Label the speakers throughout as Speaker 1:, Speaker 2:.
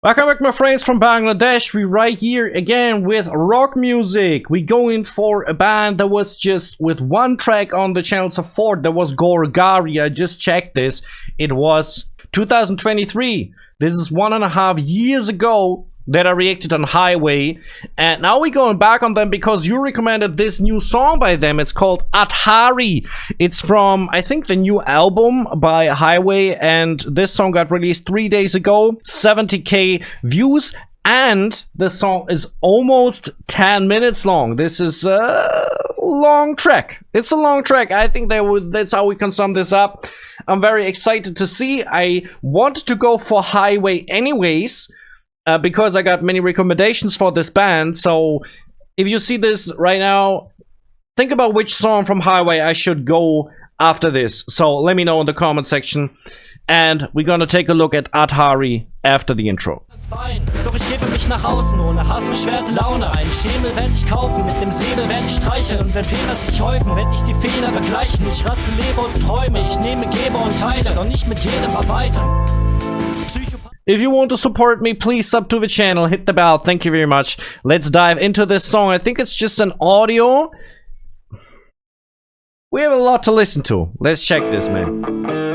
Speaker 1: Welcome back, my friends from Bangladesh. We right here again with rock music. We going for a band that was just with one track on the channel support. That was Gorgari. I just checked this. It was 2023. This is 1.5 years ago that I reacted on Highway, and now we're going back on them because you recommended this new song by them. It's called Adhari. It's from, I think, the new album by Highway, and this song got released 3 days ago. 70k views, and the song is almost 10 minutes long. This is a long track. It's a long track. I think that's how we can sum this up. I'm very excited to see. I wanted to go for Highway anyways, because I got many recommendations for this band. So if you see this right now, think about which song from Highway I should go after this. So let me know in the comment section. And we're gonna take a look at Adhari after the intro.
Speaker 2: Doch ich gebe mich nach außen ohne hassbeschwerte Laune ein. Schemel werd ich kaufen, mit dem Säbel werd ich streicheln. Und wenn Fehler sich häufen, werd ich die Fehler begleichen. Ich raste, lebe und träume, ich nehme, gebe und teile. Und nicht mit jedem erweitern.
Speaker 1: If you want to support me, please sub to the channel, hit the bell. Thank you very much. Let's dive into this song. I think it's just an audio. We have a lot to listen to. Let's check this, man.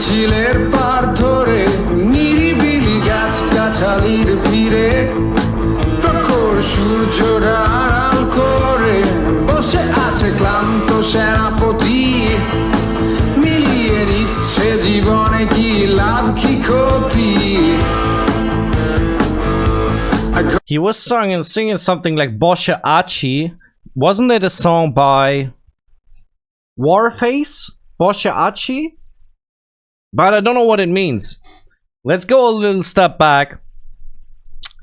Speaker 3: চিলের পার ধরে নিরিবিলি গাছ গাছালির ভিড়ে প্রখর সূর্যটা আড়াল করে বসে আছে ক্লান্ত সেনাপতি মিলিয়ে নিচ্ছে জীবনে কি লাভ কি ক্ষতি.
Speaker 1: He was singing something like Bosche Achi. Wasn't it a song by Warface? Bosche Achi? But I don't know what it means. Let's go a little step back.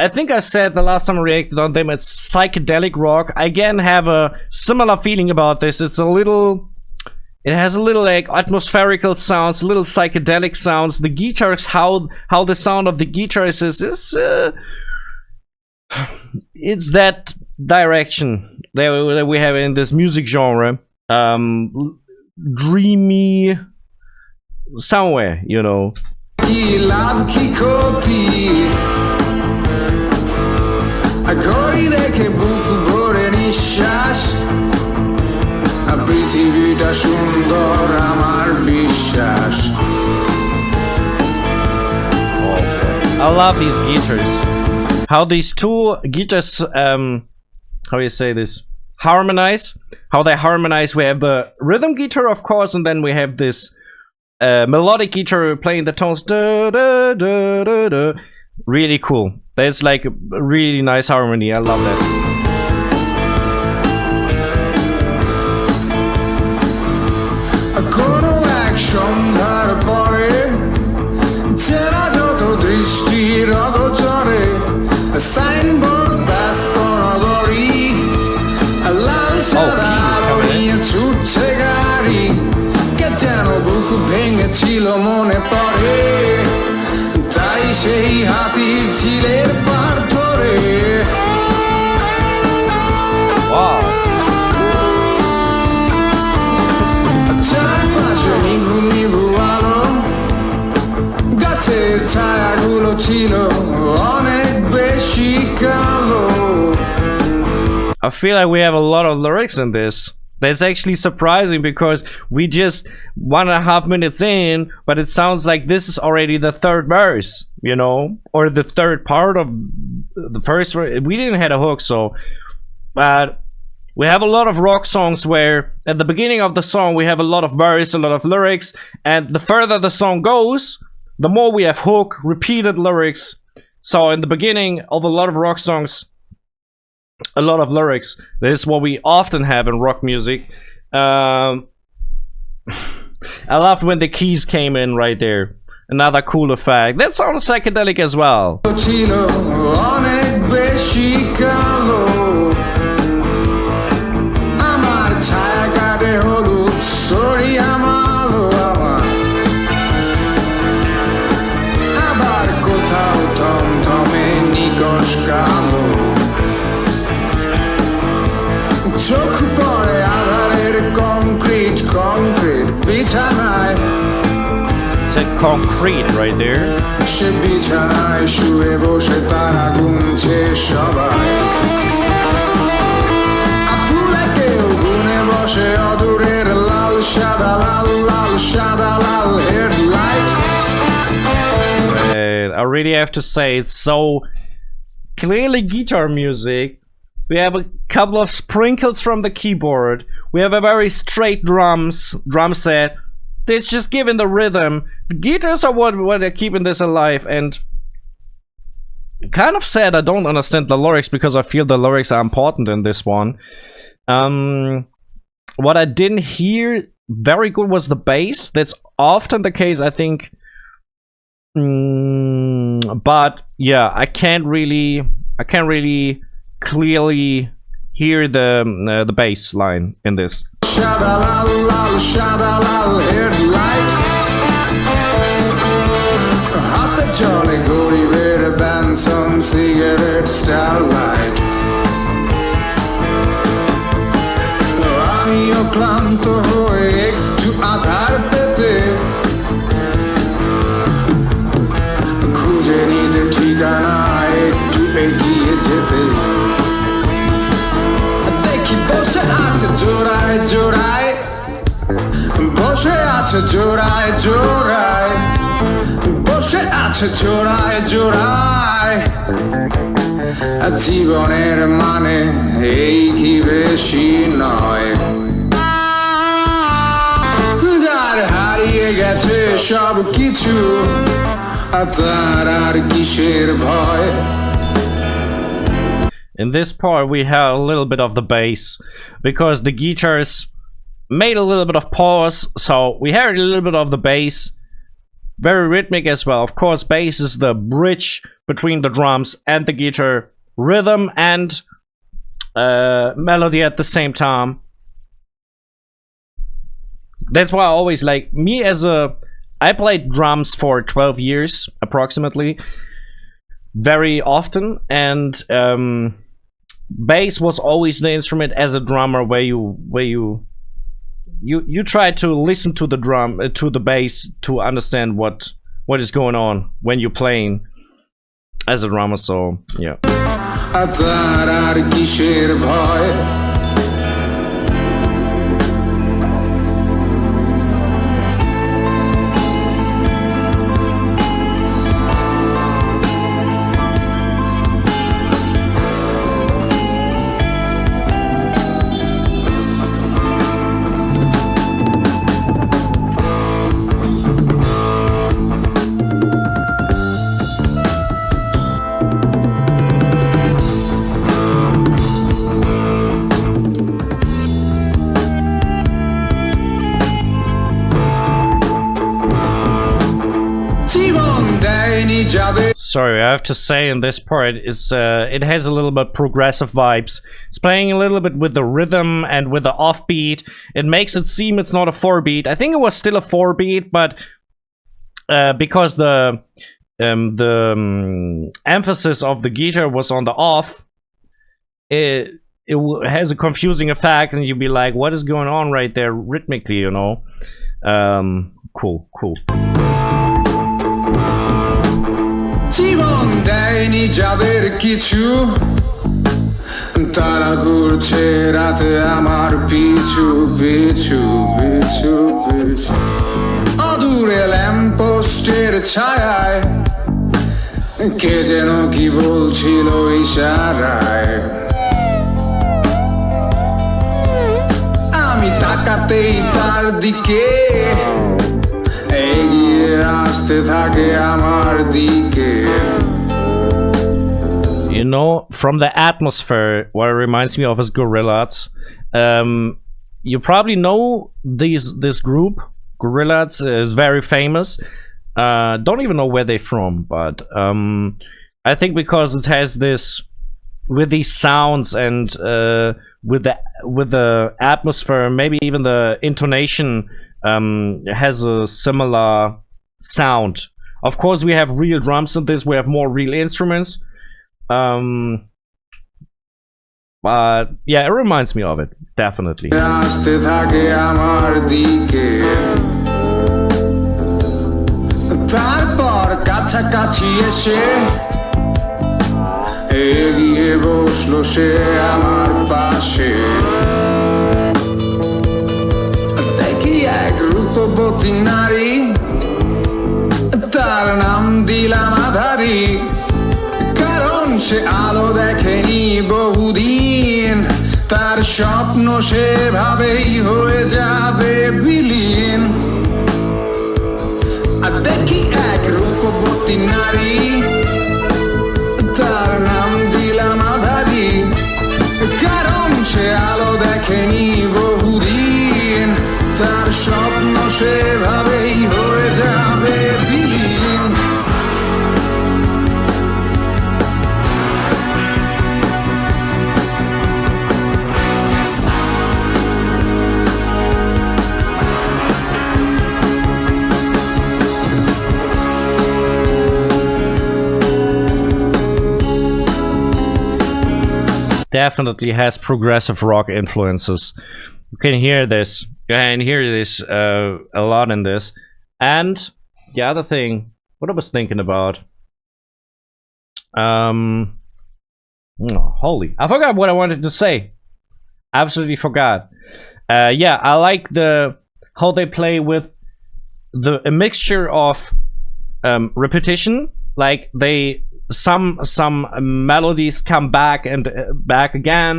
Speaker 1: I think I said the last time I reacted on them, it's psychedelic rock. I again have a similar feeling about this. It has a little like atmospherical sounds, little psychedelic sounds. The guitars, how the sound of the guitars is it's that direction that we have in this music genre. Dreamy, somewhere, you know. I love these guitars. How these two guitars, how you say this, harmonize. How they harmonize. We have the rhythm guitar, of course, and then we have this melodic guitar playing the tones. Da, da, da, da, da. Really cool. There's like a really nice harmony. I love that.
Speaker 3: যেন বুক ভেঙেছিল মনে পড়ে তাই সেই হাতির ঝিলের পার ধরে চারপাশে নিভু নিভু আলো গাছের ছায়াগুলো ছিল অনেক বেশি কালো.
Speaker 1: I feel like we have a lot of lyrics in this. That's actually surprising because we just 1.5 minutes in, but it sounds like this is already the third verse, you know, or the third part of the first verse. We didn't have a hook, so, but we have a lot of rock songs where at the beginning of the song we have a lot of verse, a lot of lyrics, and the further the song goes, the more we have hook, repeated lyrics. So in the beginning of a lot of rock songs, a lot of lyrics. This is what we often have in rock music. I loved when the keys came in right there. Another cool effect. That sounds psychedelic as well. আমার ছায়া কাটে হলুদ sorry আমার
Speaker 3: কালো চোখ পড়ে আধারের concrete concrete বিছানায়
Speaker 1: It's a concrete right there.
Speaker 3: সে বিছানায় শুয়ে বসে তারা গুনছে সবাই ফুলে কেউ গুনে বসে অদূরের লাল সাদা লাল headlight
Speaker 1: I really have to say it's so clearly guitar music. We have a couple of sprinkles from the keyboard. We have a very straight drum set. It's just giving the rhythm. The guitars are what are keeping this alive, and kind of sad I don't understand the lyrics because I feel the lyrics are important in this one. What I didn't hear very good was the bass. That's often the case, I think. But yeah, I can't really clearly hear the bass line in this.
Speaker 3: headlight হাতে চলে গরিবের ব্যানসন cigarette starlight আমিও ক্লান্ত হয়ে একটু আধার পেতে খুঁজে নিতে ঠিকানা একটু এগিয়ে যেতে দেখি বসে আছে জোড়ায় জোড়ায় বসে আছে জোড়ায় জোড়ায় বসে আছে জোড়ায় জোড়ায় জীবনের মানে এই কি বেশি নয় যার হারিয়ে গেছে সব কিছু তার আর কিসের ভয়
Speaker 1: In this part we have a little bit of the bass because the guitars made a little bit of pause, so we heard a little bit of the bass. Very rhythmic as well. Of course, bass is the bridge between the drums and the guitar, rhythm and melody at the same time. That's why I always like me as a I played drums for 12 years approximately, very often, and bass was always the instrument as a drummer where you try to listen to the drum to the bass to understand what is going on when you're playing as a drummer. So yeah. Sorry, I have to say in this part is it has a little bit progressive vibes. It's playing a little bit with the rhythm and with the offbeat. It makes it seem it's not a 4-beat. I think it was still a 4-beat, but because the emphasis of the guitar was on the off, it has a confusing effect, and you'll be like, what is going on right there rhythmically, you know? Cool.
Speaker 3: জীবন দেয়নি যাদের কিছু তারা ঘুরছে রাতে আমার পিছু পিছু পিছু পিছু অদূরে ল্যাম্পপোস্টের ছায়ায় কে যেন কি বলছিল ইশারায় আমি তাকাতেই তার দিকে এগিয়ে আসতে থাকে আমার দিকে
Speaker 1: You know, from the atmosphere, what it reminds me of is Gorillaz. You probably know this group. Gorillaz is very famous. Don't even know where they're from, but I think because it has this with these sounds and with the atmosphere, maybe even the intonation has a similar sound. Of course, we have real drums in this. We have more real instruments. But yeah, it reminds me of it, definitely.
Speaker 3: আসতে থাকে আমার দিকে তারপর কাছাকাছি এসে এগিয়ে বসলো সে আমার পাশে দেখি এক রূপবতী নারী তার নাম দিলাম আধারি কারণ সে আলো দেখেনি বহুদিন তার স্বপ্ন সেভাবেই হয়ে যাবে বিলীন আর দেখি এক রূপবতী নারী তার নাম দিলাম আধারি কারণ সে আলো দেখেনি বহুদিন তার স্বপ্ন সেভাবেই হয়ে যাবে বিলীন
Speaker 1: Definitely has progressive rock influences. You can hear this. You can hear this a lot in this. And the other thing, what I was thinking about. Holy, I forgot what I wanted to say. Absolutely forgot. Yeah, I like how they play with a mixture of repetition, like some melodies come back and back again,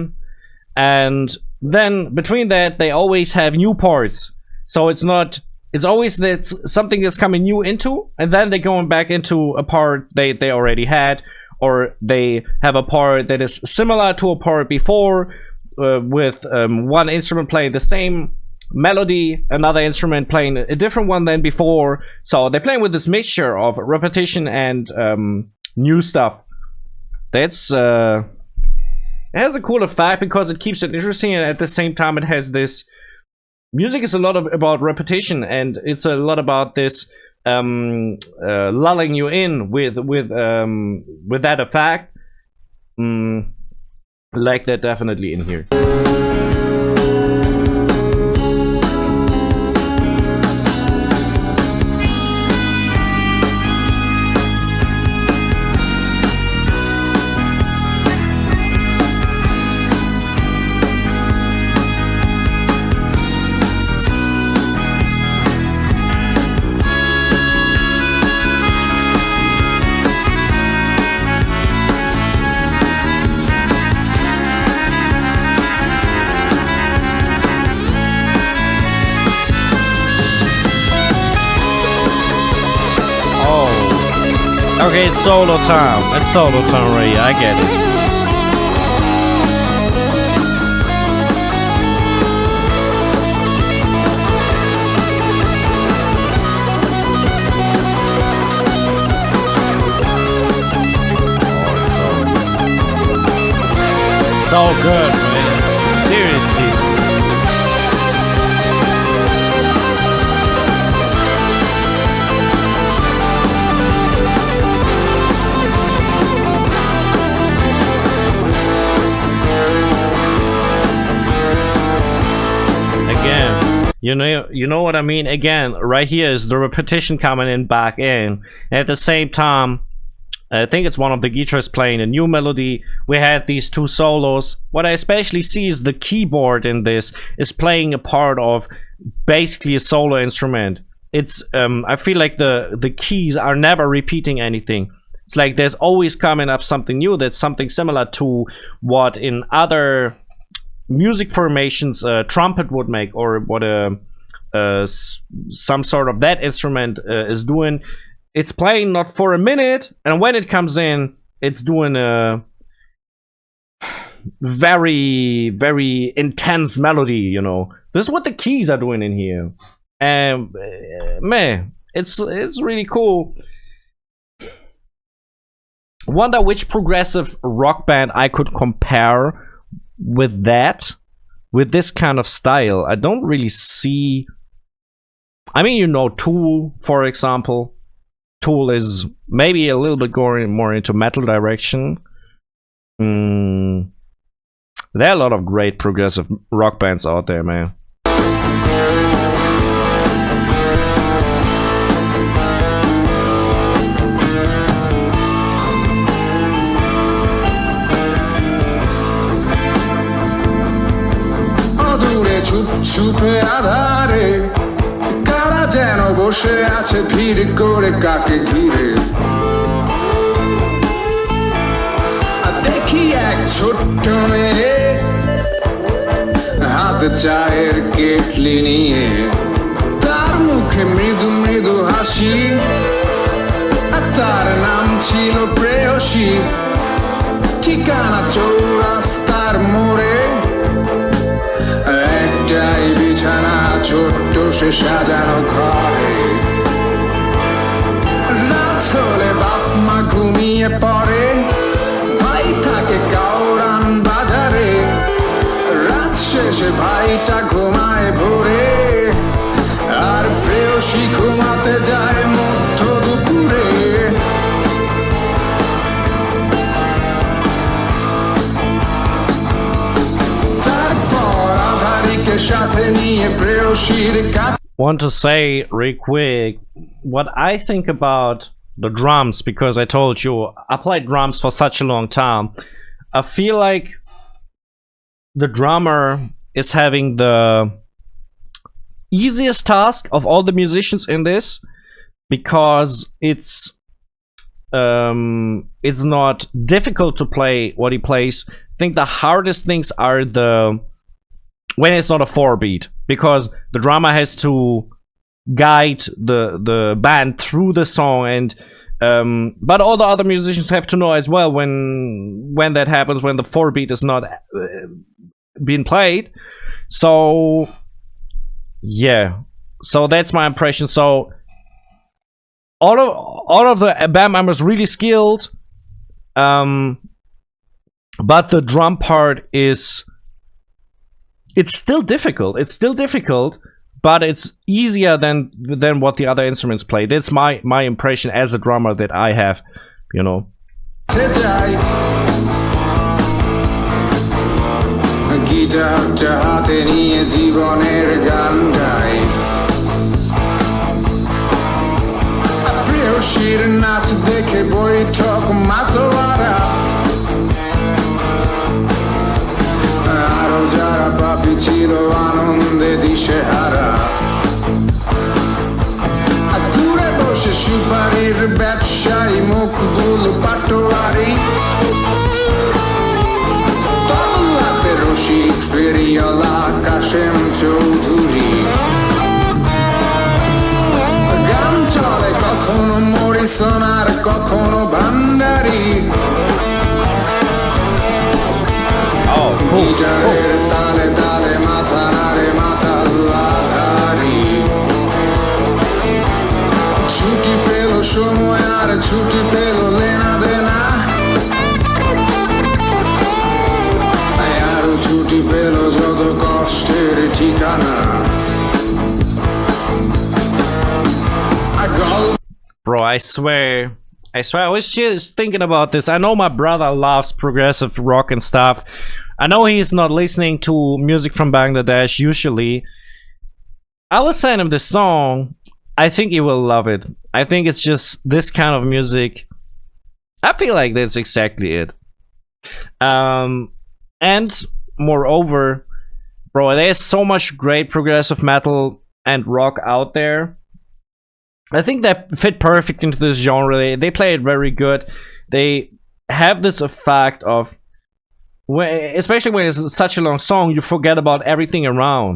Speaker 1: and then between that they always have new parts, so it's always that something that's coming new into, and then they're going back into a part they already had, or they have a part that is similar to a part before, with one instrument playing the same melody, another instrument playing a different one than before. So they're playing with this mixture of repetition and new stuff. That's it has a cool effect because it keeps it interesting, and at the same time it has this music is a lot about repetition, and it's a lot about this lulling you in with that effect. Like that definitely in here. Okay, it's solo time. It's solo time right here. I get it. So good, man. Seriously. You know what I mean? Again, right here is the repetition coming in back in. At the same time, I think it's one of the guitarists playing a new melody. We had these two solos. What I especially see is the keyboard in this is playing a part of basically a solo instrument. It's I feel like the keys are never repeating anything. It's like there's always coming up something new that's something similar to what in other music formations trumpet would make, or what some sort of that instrument is doing. It's playing not for a minute, and when it comes in, it's doing a very, very intense melody, you know. This is what the keys are doing in here. And man, it's really cool. Wonder which progressive rock band I could compare with that, with this kind of style. I don't really see. I mean, you know, Tool, for example. Tool is maybe a little bit going more into metal direction. Mm, there are a lot of great progressive rock bands out there, man.
Speaker 3: চুপে আধারে কারা যেন বসে আছে ভিড় করে কাকে ঘিরে দেখি এক ছোট্ট মেয়ে হাতে চায়ের কেটলি নিয়ে তার মুখে মৃদু মৃদু হাসি তার নাম ছিল প্রেয়সী ঠিকানা চৌরাস্তার মোড়ে একটাই বিছানা ছোট্ট সে সাজানো ঘরে রাত হলে বাপ মা ঘুমিয়ে পড়ে ভাই থাকে কাউরান বাজারে রাত শেষে ভাইটা ঘুমায় ভোরে আর প্রেয়সী ঘুমাতে যায় মধ্য দুপুরে
Speaker 1: Want to say real quick what I think about the drums, because I told you I played drums for such a long time. I feel like the drummer is having the easiest task of all the musicians in this, because it's not difficult to play what he plays. I think the hardest things are when it's not a 4-beat, because the drummer has to guide the band through the song, and but all the other musicians have to know as well when that happens, when the 4-beat is not being played. So yeah, so that's my impression. So all of the band members really skilled, but the drum part is, it's still difficult. It's still difficult, but it's easier than what the other instruments play. That's my impression as a drummer that I have, you know.
Speaker 3: গিটারটা হাতে নিয়ে জীবনের গান গাই প্রেয়সীর নাচ দেখে বৈঠক মাতোয়ারা আরো যারা পাপি ছিল আনন্দে দিশেহারা দূরে বসে সুপারির ব্যবসায়ী মুখগুল পাটোয়ারি তবলাতে রশিদ ফেরিওয়ালা কাশেম চৌধুরী গান চলে কখনো মরিসন আর কখনো ভান্ডারি গিটারের তালে তালে মাথা নাড়ে মাতাল্লাধারী ছুটি পেল সময় আর ছুটি পেল লেনা দেনা আরো ছুটি পেল যত কষ্টের ঠিকানা
Speaker 1: Bro, I swear I was just thinking about this. I know my brother loves progressive rock and stuff. I know he's not listening to music from Bangladesh usually. I will send him this song. I think he will love it. I think it's just this kind of music. I feel like that's exactly it. And moreover, bro, there's so much great progressive metal and rock out there. I think that fit perfect into this genre. They play it very good. They have this effect of, especially when it's such a long song, you forget about everything around,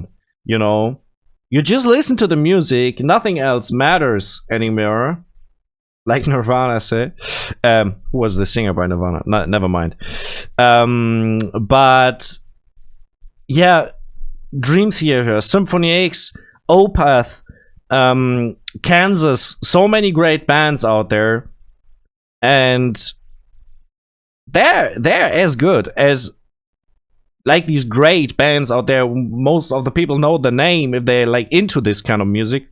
Speaker 1: you know. You just listen to the music, nothing else matters anymore. Like Nirvana said. Who was the singer by Nirvana? No, never mind. But yeah, Dream Theater, Symphony X, Opeth, Kansas, so many great bands out there, and they're as good as like these great bands out there. Most of the people know the name if they're like into this kind of music.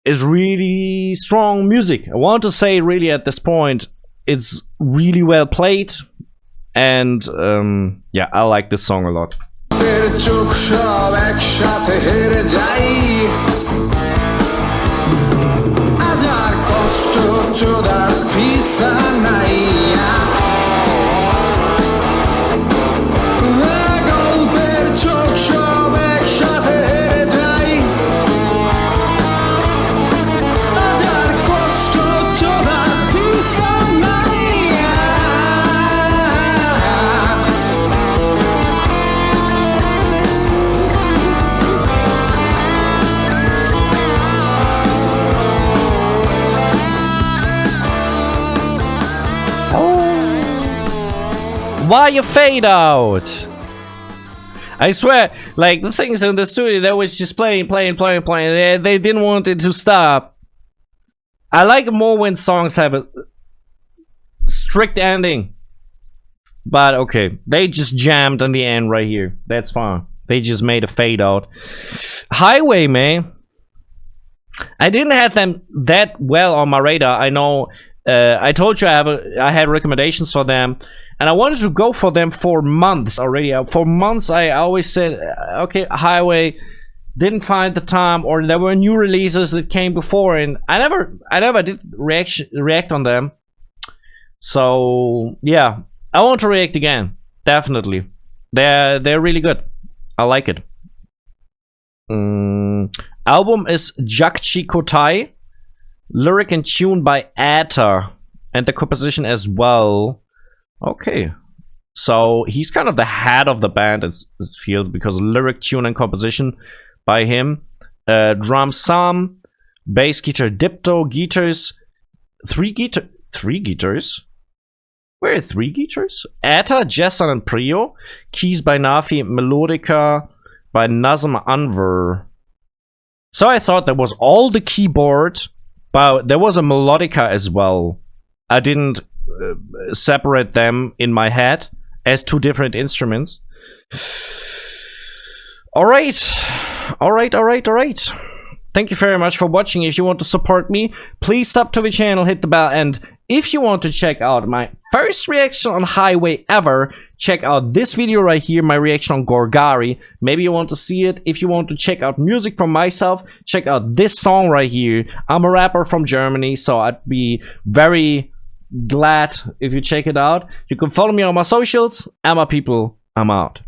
Speaker 1: Is really strong music. I want to say really at this point it's really well played, And yeah, I like this song a lot. Why you fade out? I swear, like the things in the studio, they was just playing. They didn't want it to stop. I like it more when songs have a strict ending. But okay, they just jammed on the end right here. That's fine. They just made a fade out. Highway, man. I didn't have them that well on my radar. I know. I told you I had recommendations for them. And I wanted to go for them for months already. For months, I always said, okay, Highway. Didn't find the time, or there were new releases that came before, and I never did react on them. So yeah, I want to react again. Definitely, they're really good. I like it. Album is Jakchi Kotai, lyric and tune by Adhari, and the composition as well. Okay, so he's kind of the head of the band, it feels, because lyric, tune, and composition by him. Drum Sam, bass guitar Dipto, guitars, three guitars? Where are 3 guitars? Atta, Jessan, and Prio. Keys by Nafi, Melodica by Nazem Anwar. So I thought that was all the keyboard, but there was a melodica as well. I didn't separate them in my head as 2 different instruments. Alright. Thank you very much for watching. If you want to support me, please sub to the channel, hit the bell, and if you want to check out my first reaction on Highway ever, check out this video right here, my reaction on Gorgari. Maybe you want to see it. If you want to check out music from myself, check out this song right here. I'm a rapper from Germany, so I'd be very glad if you check it out. You can follow me on my socials. I'm a people. I'm out.